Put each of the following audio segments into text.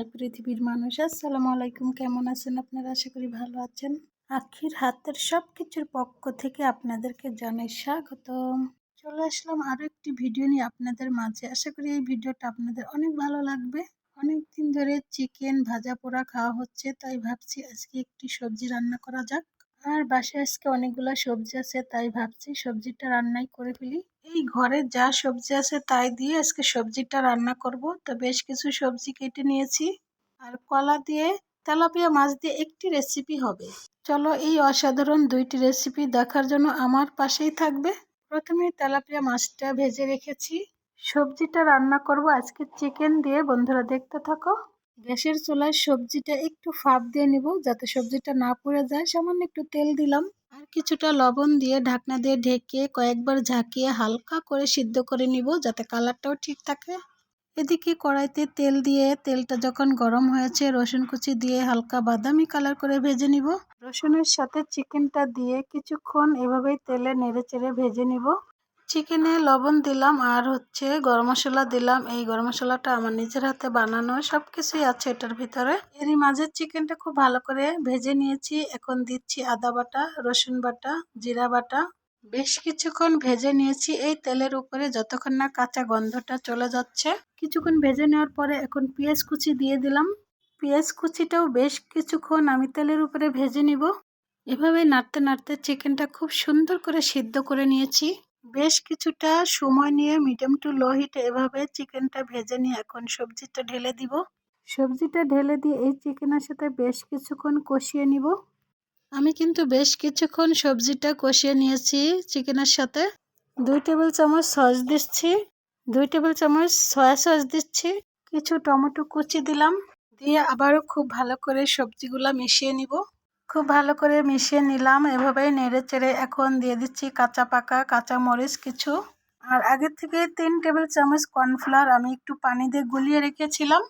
High পৃথিবীর মানুষ, আসসালামু আলাইকুম। কেমন আছেন আপনারা? আশা করি ভালো আছেন। আখির হাতের সব কিছুর পক্ষ থেকে আপনাদেরকে জানাই স্বাগতম। চলে আসলাম আরও একটি ভিডিও নিয়ে আপনাদের মাঝে। আশা করি এই ভিডিওটা আপনাদের অনেক ভালো লাগবে। অনেকদিন ধরে চিকেন ভাজা পোড়া খাওয়া হচ্ছে, তাই ভাবছি আজকে একটি সবজি রান্না করা যাক। আর বাসায় আজকে অনেকগুলো সবজি আছে, তাই ভাবছি সবজিটা রান্নাই করে ফেলি। এই ঘরে যা সবজি আছে তাই দিয়ে আজকে সবজিটা রান্না করব। তো বেশ কিছু সবজি কেটে নিয়েছি, আর কলা দিয়ে তেলাপিয়া মাছ দিয়ে একটি রেসিপি হবে। চলো এই অসাধারণ দুইটি রেসিপি দেখার জন্য আমার পাশেই থাকবে। প্রথমে তেলাপিয়া মাছটা ভেজে রেখেছি। সবজিটা রান্না করব আজকে চিকেন দিয়ে, বন্ধুরা দেখতে থাকো। গ্যাসের চুলায় সবজিটা একটু ফাঁপ দিয়ে নিব যাতে সবজিটা না পুড়ে যায়। সামান্য একটু তেল দিলাম আর কিছুটা লবণ দিয়ে ঢাকনা দিয়ে ঢেকে কয়েকবার ঝাঁকিয়ে হালকা করে সিদ্ধ করে নিব যাতে কালারটাও ঠিক থাকে। এদিকে কড়াইতে তেল দিয়ে তেলটা যখন গরম হয়েছে রসুন কুচি দিয়ে হালকা বাদামি কালার করে ভেজে নিব। রসুনের সাথে চিকেনটা দিয়ে কিছুক্ষণ এভাবেই তেলে নেড়ে চেড়ে ভেজে নিব। চিকেনে লবণ দিলাম আর গরম মশলা দিলাম। এই গরম মশলাটা আমার নিজের হাতে বানানো, সবকিছুই আছে এটার ভিতরে। এরই মাঝে চিকেনটা খুব ভালো করে ভেজে নিয়েছি। এখন দিচ্ছি আদা বাটা, রসুন বাটা, জিরা বাটা। বেশ কিছুক্ষণ ভেজে নিয়েছি এই তেলের উপরে যতক্ষণ না কাঁচা গন্ধটা চলে যাচ্ছে। কিছুক্ষণ ভেজে নেওয়ার পরে এখন পেঁয়াজ কুচি দিয়ে দিলাম। পেঁয়াজ কুচিটাও বেশ কিছুক্ষণ আমি তেলের উপরে ভেজে নিব। এভাবে নাড়তে নাড়তে চিকেনটা খুব সুন্দর করে সিদ্ধ করে নিয়েছি। বেশ কিছুটা সময় নিয়ে মিডিয়াম টু লো হিটে এভাবে চিকেনটা ভেজে নিয়ে এখন সবজিটা ঢেলে দিব। সবজিটা ঢেলে দিয়ে এই চিকেনের সাথে বেশ কিছুক্ষণ কষিয়ে নিব। আমি কিন্তু বেশ কিছুক্ষণ সবজিটা কষিয়ে নিয়েছি চিকেনের সাথে। 2 টেবিল চামচ সস দিচ্ছি, 2 টেবিল চামচ সয়া সস দিচ্ছি, কিছু টমেটো কুচি দিলাম। দিয়ে আবারও খুব ভালো করে সবজিগুলা মিশিয়ে নিব। খুব ভালো করে মিশিয়ে নিলাম। এভাবেই নেড়ে চেড়ে এখন দিয়ে দিচ্ছি কাঁচা পাকা কাঁচা মরিচ কিছু। আর আগের থেকে 3 টেবিল চামচ কর্নফ্লাওয়ার আমি একটু পানি দিয়ে গুলিয়ে রেখেছিলাম,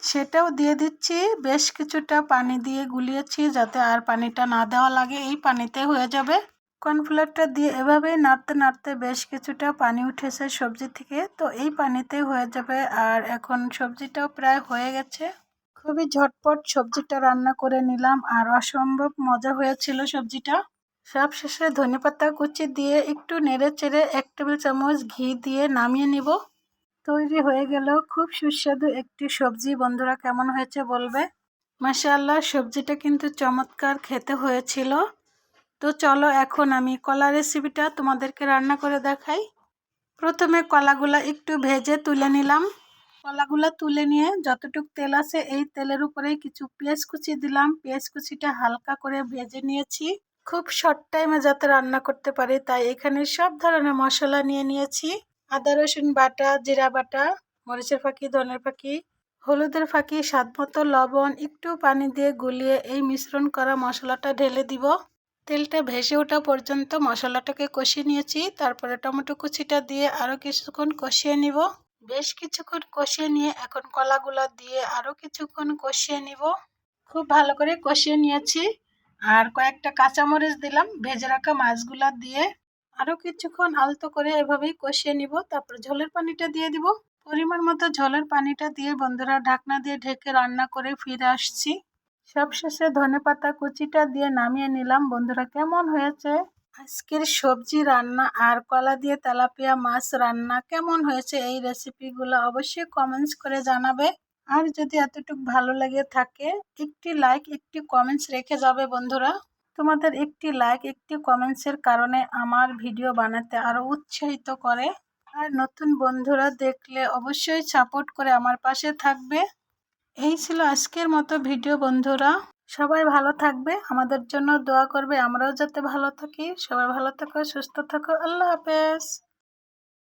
সেটাও দিয়ে দিচ্ছি। বেশ কিছুটা পানি দিয়ে গুলিয়েছি যাতে আর পানিটা না দেওয়া লাগে, এই পানিতে হয়ে যাবে। কর্নফ্লাওয়ারটা দিয়ে এভাবেই নাড়তে নাড়তে বেশ কিছুটা পানি উঠেছে সবজি থেকে, তো এই পানিতে হয়ে যাবে। আর এখন সবজিটাও প্রায় হয়ে গেছে। খুবই ঝটপট সবজিটা রান্না করে নিলাম আর অসম্ভব মজা হয়েছিল সবজিটা। সব শেষে ধনেপাতা কুচি দিয়ে একটু নেড়ে চেড়ে 1 টেবিল চামচ ঘি দিয়ে নামিয়ে নিব। তৈরি হয়ে গেল খুব সুস্বাদু একটি সবজি। বন্ধুরা কেমন হয়েছে বলবে। মাশাআল্লাহ, সবজিটা কিন্তু চমৎকার খেতে হয়েছিল। তো চলো এখন আমি কলা রেসিপিটা তোমাদেরকে রান্না করে দেখাই। প্রথমে কলাগুলা একটু ভেজে তুলে নিলাম। কলাগুলা তুলে নিয়ে যতটুকু তেল আছে এই তেলের উপরেই কিছু পেঁয়াজ কুচি দিলাম। পেঁয়াজ কুচিটা হালকা করে ভেজে নিয়েছি। খুব শর্ট টাইমে যাতে রান্না করতে পারি তাই এখানে সব ধরনের মশলা নিয়ে নিয়েছি। আদা রসুন বাটা, জিরা বাটা, মরিচের ফাঁকি, ধনের ফাঁকি, হলুদের ফাঁকি, স্বাদ মতো লবণ, একটু পানি দিয়ে গুলিয়ে এই মিশ্রণ করা মশলাটা ঢেলে দিব। তেলটা ভেসে ওঠা পর্যন্ত মশলাটাকে কষিয়ে নিয়েছি। তারপরে টমেটো কুচিটা দিয়ে আরও কিছুক্ষণ কষিয়ে নিব। বেশ কিছুক্ষণ কষিয়ে নিয়ে এখন কলাগুলা দিয়ে আরও কিছুক্ষণ কষিয়ে নিব। খুব ভালো করে কষিয়ে নিয়েছি। আর কয়েকটা কাঁচামরিচ দিলাম ভেজে রাখা মাছগুলা দিয়ে। আরও কিছুক্ষণ আলতো করে এভাবেই কষিয়ে নিব। তারপর ঝোলের পানিটা দিয়ে দিব। পরিমাণ মতো ঝোলের পানিটা দিয়ে বন্ধুরা ঢাকনা দিয়ে ঢেকে রান্না করে ফিরে আসছি। সবশেষে ধনেপাতা কুচিটা দিয়ে নামিয়ে নিলাম। বন্ধুরা কেমন হয়েছে আজকের সবজি রান্না আর কলা দিয়ে তেলাপিয়া মাছ রান্না? কেমন হয়েছে এই রেসিপিগুলো অবশ্যই কমেন্টস করে জানাবে। আর যদি এতটুকু ভালো লেগে থাকে একটি লাইক একটি কমেন্টস রেখে যাবে বন্ধুরা। তোমাদের একটি লাইক একটি কমেন্টসের কারণে আমার ভিডিও বানাতে আরও উৎসাহিত করে। আর নতুন বন্ধুরা দেখলে অবশ্যই সাপোর্ট করে আমার পাশে থাকবে। এই ছিল আজকের মতো ভিডিও বন্ধুরা। সবাই ভালো থাকবে, আমাদের জন্য দোয়া করবে, আমরাও যাতে ভালো থাকি। সবাই ভালো থাকো, সুস্থ থাকো। আল্লাহ হাফেজ।